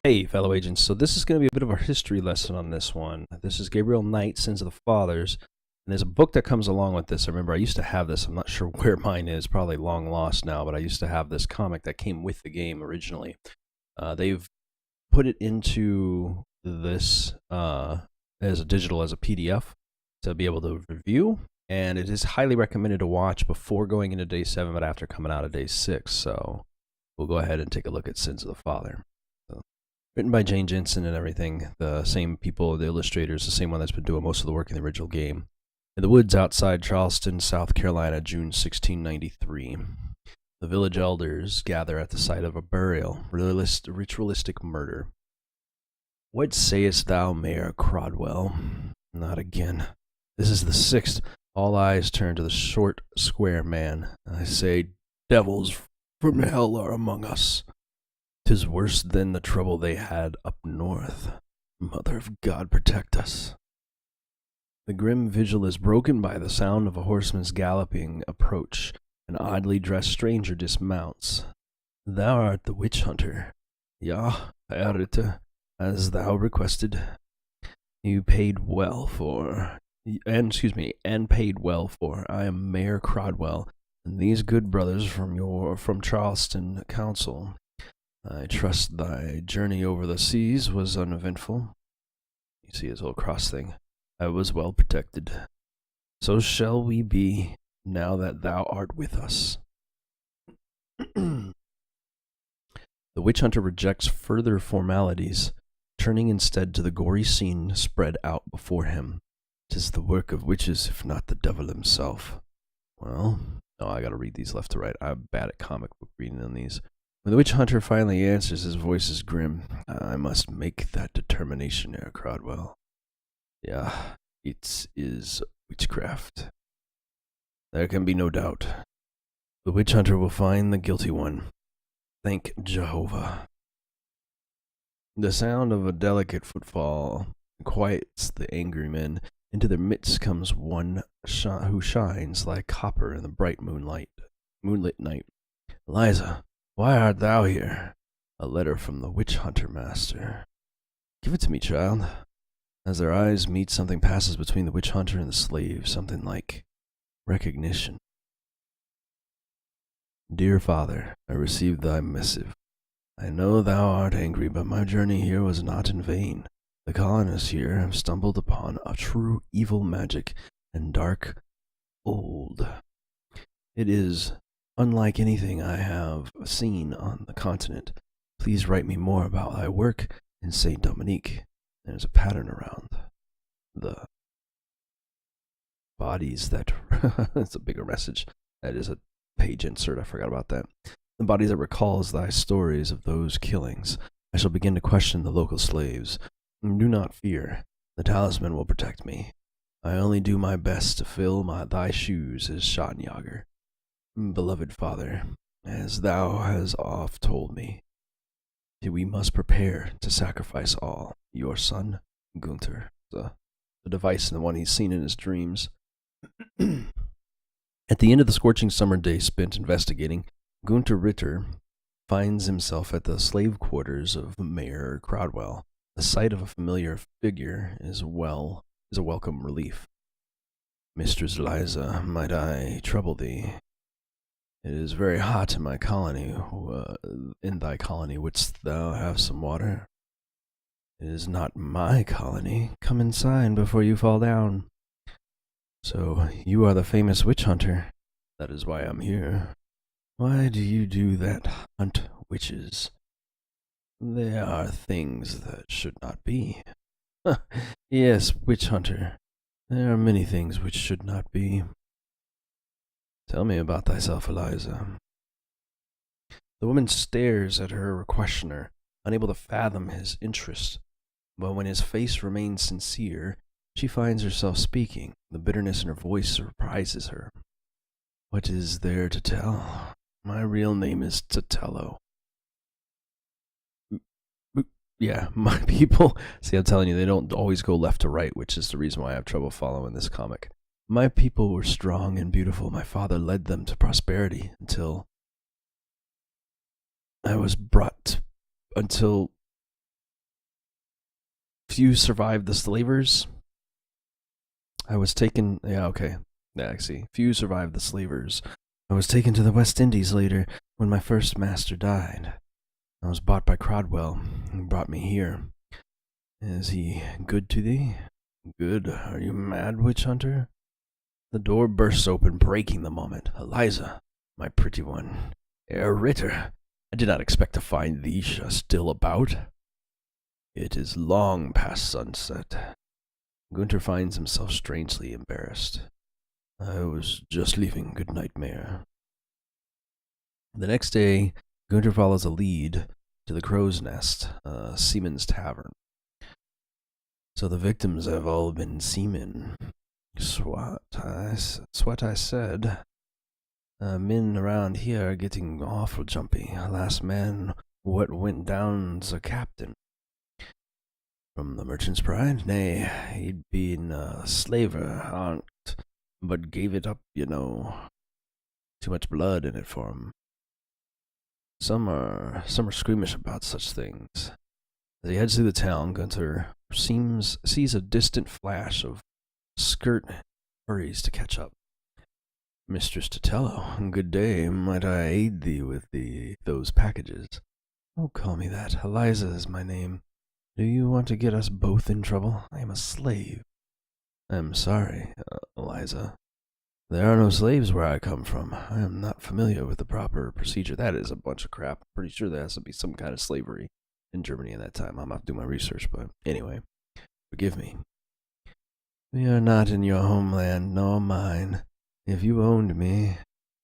Hey, fellow agents. So this is going to be a bit of a history lesson on this one. This is Gabriel Knight, Sins of the Fathers. And there's a book that comes along with this. I remember I used to have this. I'm not sure where mine is, probably long lost now, but I used to have this comic that came with the game originally. They've put it into this as a digital, as a PDF to be able to review. And it is highly recommended to watch before going into day 7, but after coming out of day 6. So we'll go ahead and take a look at Sins of the Father. Written by Jane Jensen and everything, the same people, the illustrators, the same one that's been doing most of the work in the original game. In the woods outside Charleston, South Carolina, June 1693. The village elders gather at the site of a burial, ritualistic murder. What sayest thou, Mayor Crodwell? Not again. This is the 6th. All eyes turn to the short, square man. I say, devils from hell are among us. 'Tis worse than the trouble they had up north. Mother of God, protect us. The grim vigil is broken by the sound of a horseman's galloping approach. An oddly dressed stranger dismounts. Thou art the witch hunter. Ja, Herrite, as thou requested. You paid well for, and paid well for. I am Mayor Crodwell, and these good brothers from Charleston Council. I trust thy journey over the seas was uneventful. You see his whole cross thing. I was well protected. So shall we be, now that thou art with us. The witch hunter rejects further formalities, turning instead to the gory scene spread out before him. 'Tis the work of witches, if not the devil himself. Well, I gotta read these left to right. I'm bad at comic book reading on these. When the witch hunter finally answers, his voice is grim. I must make that determination, Herr Crodwell. Yeah, it is witchcraft. There can be no doubt. The witch hunter will find the guilty one. Thank Jehovah. The sound of a delicate footfall quiets the angry men. Into their midst comes one who shines like copper in the bright moonlit night. Eliza, why art thou here? A letter from the witch hunter master. Give it to me, child. As their eyes meet, something passes between the witch hunter and the slave, something like recognition. Dear father, I received thy missive. I know thou art angry, but my journey here was not in vain. The colonists here have stumbled upon a true evil magic and dark old. It is unlike anything I have seen on the continent. Please write me more about thy work in Saint Dominique. There's a pattern around the bodies that... It's a bigger message. That is a page insert. I forgot about that. The bodies that recalls thy stories of those killings. I shall begin to question the local slaves. Do not fear. The talisman will protect me. I only do my best to fill thy shoes as Schattenjager. Beloved father, as thou hast oft told me, we must prepare to sacrifice all. Your son, Gunther, the device and the one he's seen in his dreams. At the end of the scorching summer day spent investigating, Gunther Ritter finds himself at the slave quarters of Mayor Crodwell. The sight of a familiar figure is a welcome relief. Mistress Eliza, might I trouble thee? It is very hot in my colony. In thy colony, wouldst thou have some water? It is not my colony. Come inside before you fall down. So, you are the famous witch hunter. That is why I'm here. Why do you do that, hunt witches? There are things that should not be. Yes, witch hunter. There are many things which should not be. Tell me about thyself, Eliza. The woman stares at her questioner, unable to fathom his interest. But when his face remains sincere, she finds herself speaking. The bitterness in her voice surprises her. What is there to tell? My real name is Tatello. Yeah, my people... See, I'm telling you, they don't always go left to right, which is the reason why I have trouble following this comic. My people were strong and beautiful. My father led them to prosperity until I was brought until few survived the slavers. I was taken. Yeah, okay. Yeah, I see. Few survived the slavers. I was taken to the West Indies later when my first master died. I was bought by Crodwell, who brought me here. Is he good to thee? Good? Are you mad, witch hunter? The door bursts open, breaking the moment. Eliza, my pretty one. Herr Ritter, I did not expect to find thee still about. It is long past sunset. Gunther finds himself strangely embarrassed. I was just leaving. Good night, Mayor. The next day, Gunther follows a lead to the Crow's Nest, a seaman's tavern. So the victims have all been seamen. Swat I said. Men around here are getting awful jumpy. Last man what went down's a captain. From the Merchant's Pride? Nay, he'd been a slaver, but gave it up, you know. Too much blood in it for him. Some are squeamish about such things. As he heads through the town, Gunther sees a distant flash of skirt, hurries to catch up. Mistress Tatello, good day. Might I aid thee with those packages? Oh, call me that. Eliza is my name. Do you want to get us both in trouble? I am a slave. I am sorry, Eliza. There are no slaves where I come from. I am not familiar with the proper procedure. That is a bunch of crap. I'm pretty sure there has to be some kind of slavery in Germany at that time. I'm going to do my research, but anyway, forgive me. We are not in your homeland, nor mine. If you owned me,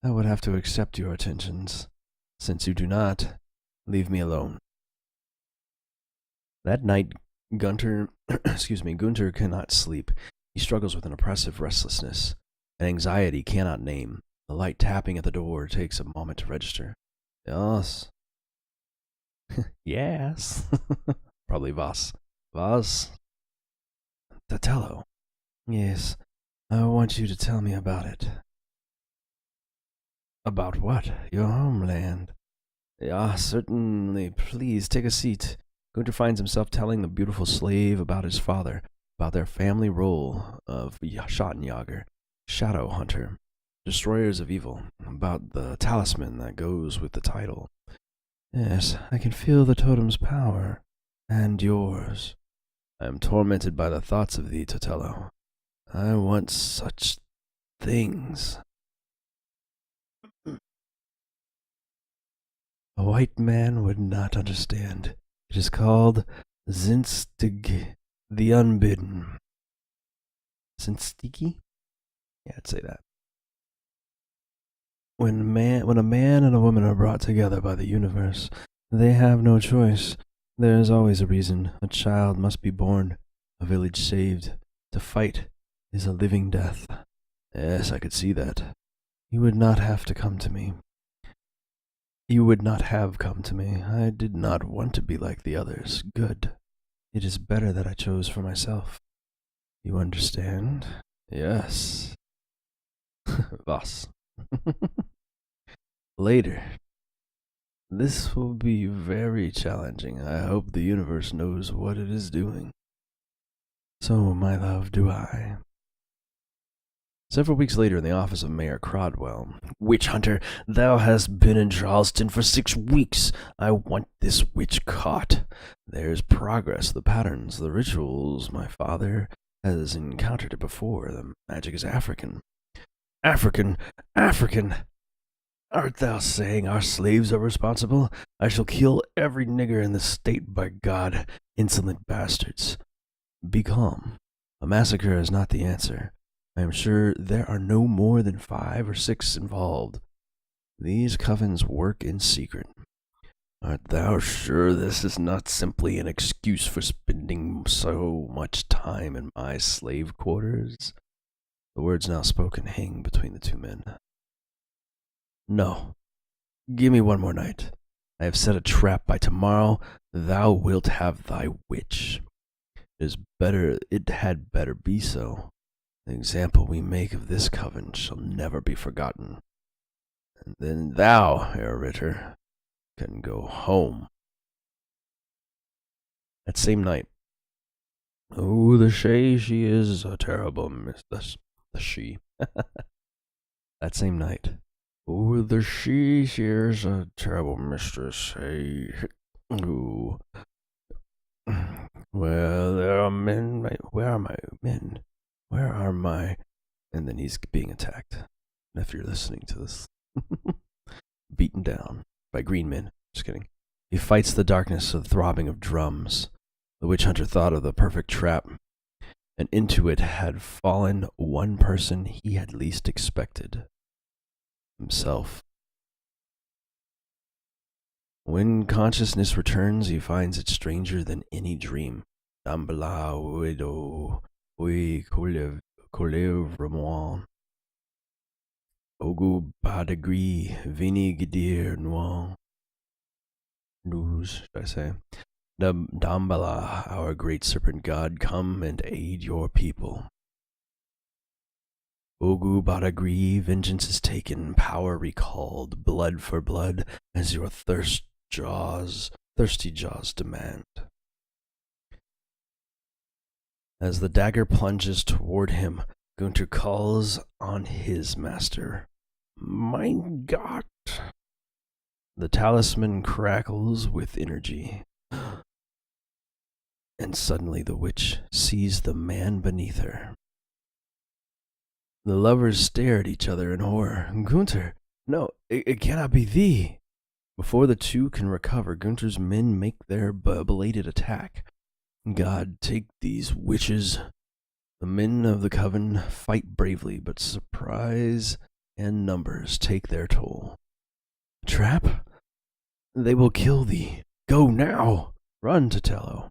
I would have to accept your attentions. Since you do not, leave me alone. That night, Gunther cannot sleep. He struggles with an oppressive restlessness, an anxiety he cannot name. The light tapping at the door takes a moment to register. Yes. Yes. Probably was. Was. Tatello. Yes. I want you to tell me about it. About what? Your homeland. Yeah, certainly. Please, take a seat. Gunther finds himself telling the beautiful slave about his father, about their family role of Schattenjäger, shadow hunter, destroyers of evil, about the talisman that goes with the title. Yes, I can feel the totem's power, and yours. I am tormented by the thoughts of thee, Tatello. I want such things. A white man would not understand. It is called Zinstig, the Unbidden. Zinstigi? Yeah, I'd say that. When a man and a woman are brought together by the universe, they have no choice. There is always a reason. A child must be born, a village saved. To fight is a living death. Yes, I could see that. You would not have come to me. I did not want to be like the others. Good. It is better that I chose for myself. You understand? Yes. Was. Later. This will be very challenging. I hope the universe knows what it is doing. So, my love, do I. Several weeks later in the office of Mayor Crodwell. Witch hunter, thou hast been in Charleston for 6 weeks. I want this witch caught. There's progress, the patterns, the rituals. My father has encountered it before. The magic is African. African! Art thou saying our slaves are responsible? I shall kill every nigger in the state, by God, insolent bastards. Be calm. A massacre is not the answer. I am sure there are no more than 5 or 6 involved. These covens work in secret. Art thou sure this is not simply an excuse for spending so much time in my slave quarters? The words now spoken hang between the two men. No. Give me one more night. I have set a trap. By tomorrow thou wilt have thy witch. It had better be so. The example we make of this coven shall never be forgotten. And then thou, Herr Ritter, can go home. That same night, Oh, the she is a terrible miss. The she. That same night. Oh, the she is a terrible mistress. Hey, ooh. Well, there are men. Where are my men? Where are my? And then he's being attacked. If you're listening to this, beaten down by green men. Just kidding. He fights the darkness of the throbbing of drums. The witch hunter thought of the perfect trap, and into it had fallen one person he had least expected: himself. When consciousness returns, he finds it stranger than any dream. Dambala widow, we kolev ramon. Ogu badagri, vini gidir noir. News, should I say? Dambala, our great serpent god, come and aid your people. Ogu badagri, vengeance is taken, power recalled, blood for blood, as your thirsty jaws demand. As the dagger plunges toward him, Gunther calls on his master. Mein Gott! The talisman crackles with energy. And suddenly the witch sees the man beneath her. The lovers stare at each other in horror. Gunther, no, it cannot be thee. Before the two can recover, Gunther's men make their belated attack. God, take these witches. The men of the coven fight bravely, but surprise and numbers take their toll. Trap? They will kill thee. Go now! Run, Tatello.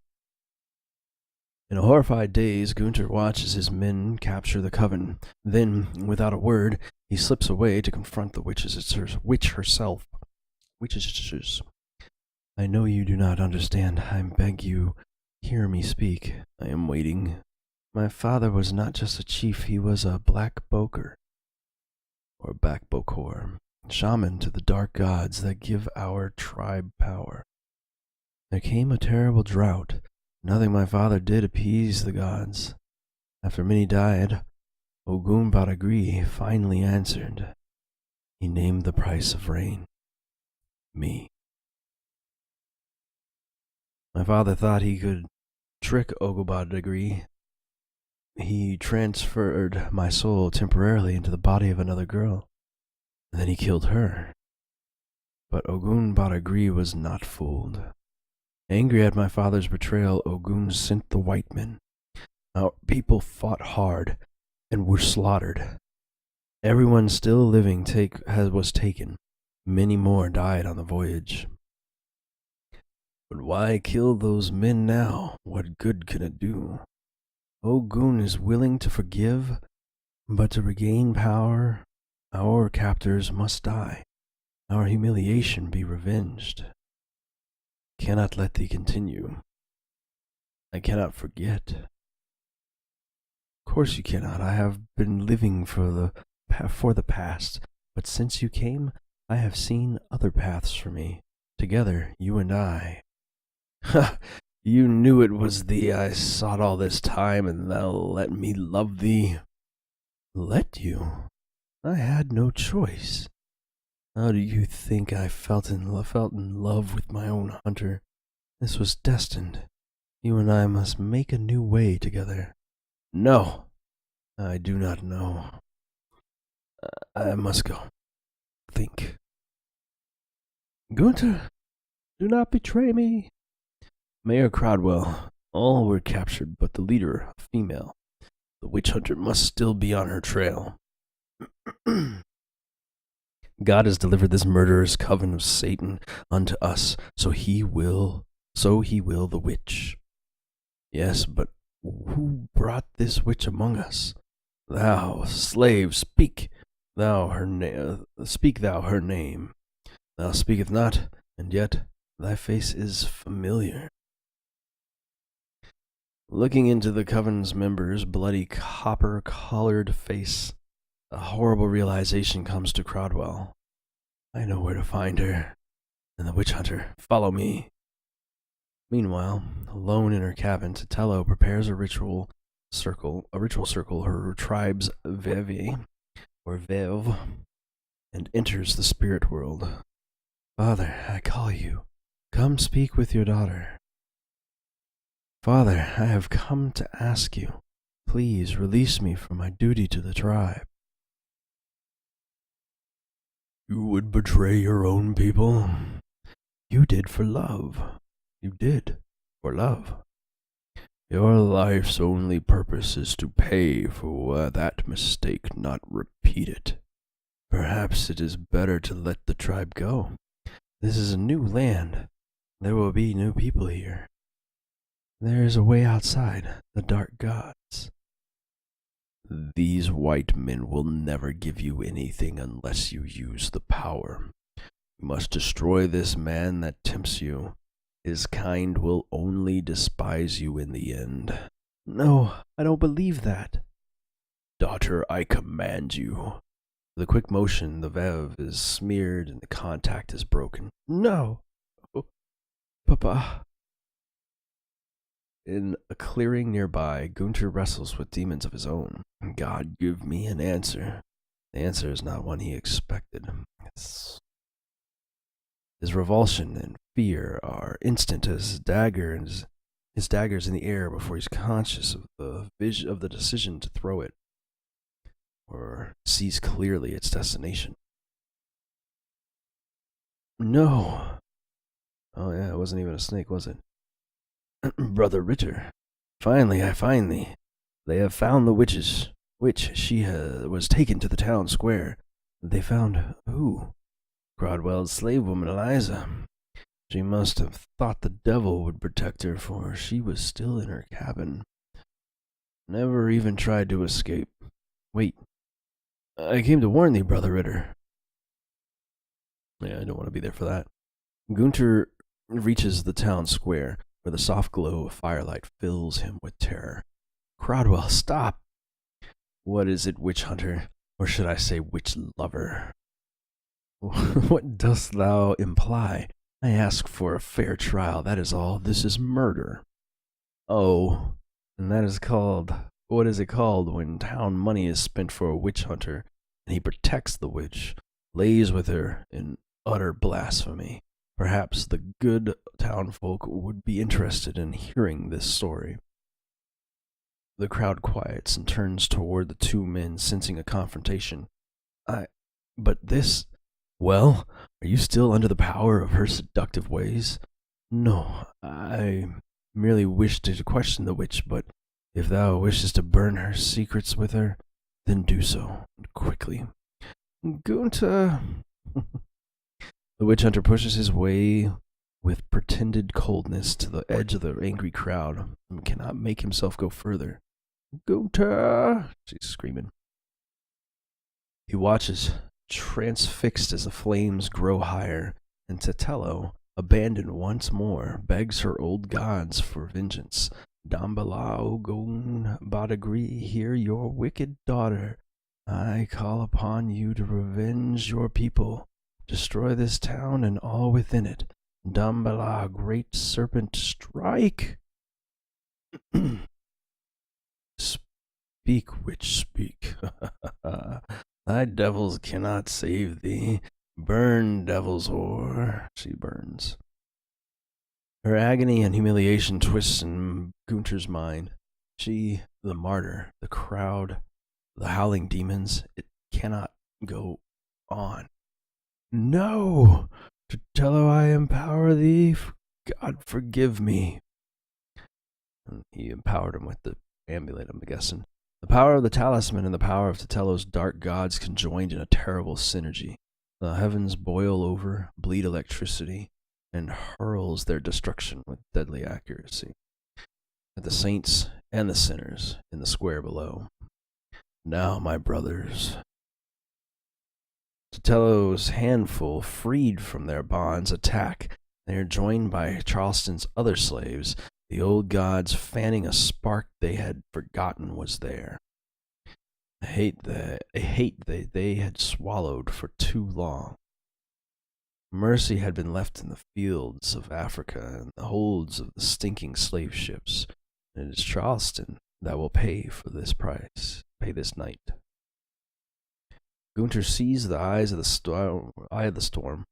In a horrified daze, Gunther watches his men capture the coven. Then, without a word, he slips away to confront the witches. It's her witch herself. Witches. I know you do not understand. I beg you, hear me speak. I am waiting. My father was not just a chief, he was a black boker, or backbokor, shaman to the dark gods that give our tribe power. There came a terrible drought. Nothing my father did appease the gods. After many died, Ogun Badagri finally answered. He named the price of rain. Me. My father thought he could trick Ogobadagri. He transferred my soul temporarily into the body of another girl, and then he killed her. But Ogun Badagri was not fooled. Angry at my father's betrayal, Ogun sent the white men. Our people fought hard and were slaughtered. Everyone still living was taken. Many more died on the voyage. But why kill those men now? What good can it do? Ogun is willing to forgive, but to regain power, our captors must die. Our humiliation be revenged. Cannot let thee continue. I cannot forget. Of course you cannot. I have been living for the past, but since you came, I have seen other paths for me. Together, you and I. Ha! You knew it was thee I sought all this time, and thou let me love thee. Let you? I had no choice. How do you think I felt in love with my own hunter? This was destined. You and I must make a new way together. No, I do not know. I must go. Think. Gunther, do not betray me. Mayor Crodwell, all were captured but the leader, a female. The witch hunter must still be on her trail. God has delivered this murderous coven of Satan unto us, so he will the witch. Yes, but who brought this witch among us? Thou, slave, speak thou her name. Thou speaketh not, and yet thy face is familiar. Looking into the coven's members' bloody copper-collared face, a horrible realization comes to Crodwell. I know where to find her. And the witch hunter, follow me. Meanwhile, alone in her cabin, Titello prepares a ritual circle, her tribe's Vevi, or Vev, and enters the spirit world. Father, I call you. Come speak with your daughter. Father, I have come to ask you. Please release me from my duty to the tribe. You would betray your own people? You did for love. You did for love. Your life's only purpose is to pay for that mistake, not repeat it. Perhaps it is better to let the tribe go. This is a new land. There will be new people here. There is a way outside, the dark gods. These white men will never give you anything unless you use the power. You must destroy this man that tempts you. His kind will only despise you in the end. No, I don't believe that. Daughter, I command you. With a quick motion, the Vev is smeared and the contact is broken. No! Oh, Papa. In a clearing nearby, Gunter wrestles with demons of his own. God, give me an answer. The answer is not one he expected. His revulsion and fear are instant as his dagger's in the air before he's conscious of the decision to throw it, or sees clearly its destination. No. Oh yeah, it wasn't even a snake, was it? Brother Ritter, finally I find thee. They have found the witches. She was taken to the town square. They found who? Crodwell's slave woman Eliza. She must have thought the devil would protect her, for she was still in her cabin. Never even tried to escape. Wait. I came to warn thee, Brother Ritter. Yeah, I don't want to be there for that. Gunter reaches the town square, where the soft glow of firelight fills him with terror. Crodwell, stop! What is it, witch hunter? Or should I say witch lover? What dost thou imply? I ask for a fair trial, that is all. This is murder. Oh, and that is called... What is it called when town money is spent for a witch hunter, and he protects the witch, lays with her in utter blasphemy? Perhaps the good townfolk would be interested in hearing this story. The crowd quiets and turns toward the two men, sensing a confrontation. But this... Well, are you still under the power of her seductive ways? No, I merely wish to question the witch, but if thou wishes to burn her secrets with her, then do so, quickly. Gunther... The witch hunter pushes his way with pretended coldness to the edge of the angry crowd and cannot make himself go further. Gunther! She's screaming. He watches, transfixed as the flames grow higher, and Titello, abandoned once more, begs her old gods for vengeance. Dambalao Gon Badagri, hear your wicked daughter. I call upon you to revenge your people. Destroy this town and all within it. Dambala, great serpent, strike! Speak, witch, speak. Thy devils cannot save thee. Burn, devil's whore. She burns. Her agony and humiliation twists in Gunter's mind. She, the martyr, the crowd, the howling demons, it cannot go on. No! Titello, I empower thee. God forgive me. And he empowered him with the amulet, I'm guessing. The power of the talisman and the power of Titello's dark gods conjoined in a terrible synergy. The heavens boil over, bleed electricity, and hurls their destruction with deadly accuracy at the saints and the sinners in the square below. Now, my brothers... Titello's handful, freed from their bonds, attack. They are joined by Charleston's other slaves, the old gods fanning a spark they had forgotten was there. A hate they had swallowed for too long. Mercy had been left in the fields of Africa and the holds of the stinking slave ships, and it is Charleston that will pay for this price, pay this night. Gunter sees the eye of the storm.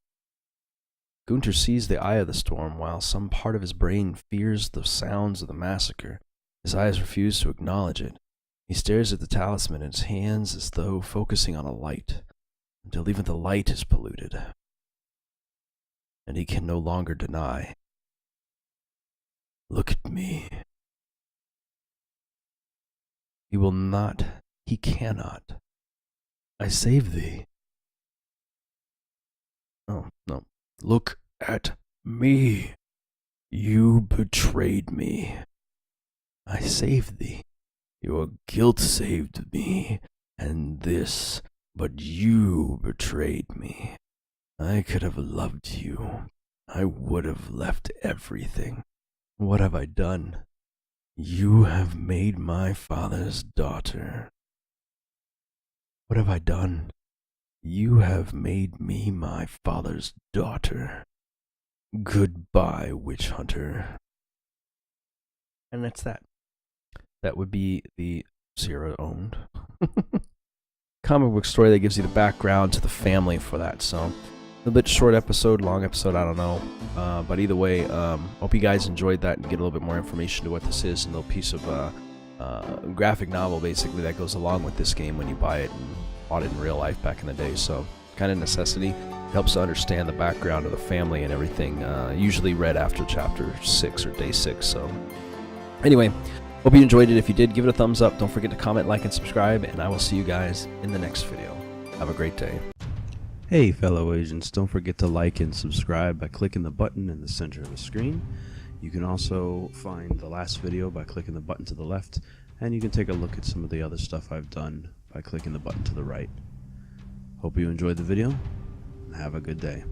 Gunter sees the eye of the storm while some part of his brain fears the sounds of the massacre. His eyes refuse to acknowledge it. He stares at the talisman in his hands as though focusing on a light, until even the light is polluted. And he can no longer deny. Look at me. He will not. He cannot. I saved thee. Oh, no. Look at me. You betrayed me. I saved thee. Your guilt saved me, and this, but you betrayed me. I could have loved you. I would have left everything. What have I done? You have made my father's daughter. What have I done? You have made me my father's daughter. Goodbye, witch hunter. And that's that. That would be the Sierra owned comic book story that gives you the background to the family for that. So a little bit short episode, long episode, I don't know. But either way, hope you guys enjoyed that and get a little bit more information to what this is, and a little piece of graphic novel basically that goes along with this game when you buy it, and bought it in real life back in the day. So kind of necessity. Helps to understand the background of the family and everything. Usually read after chapter 6 or day 6. So anyway, hope you enjoyed it. If you did, give it a thumbs up. Don't forget to comment, like, and subscribe, and I will see you guys in the next video. Have a great day. Hey, fellow agents, don't forget to like and subscribe by clicking the button in the center of the screen. You can also find the last video by clicking the button to the left, and you can take a look at some of the other stuff I've done by clicking the button to the right. Hope you enjoyed the video, and have a good day.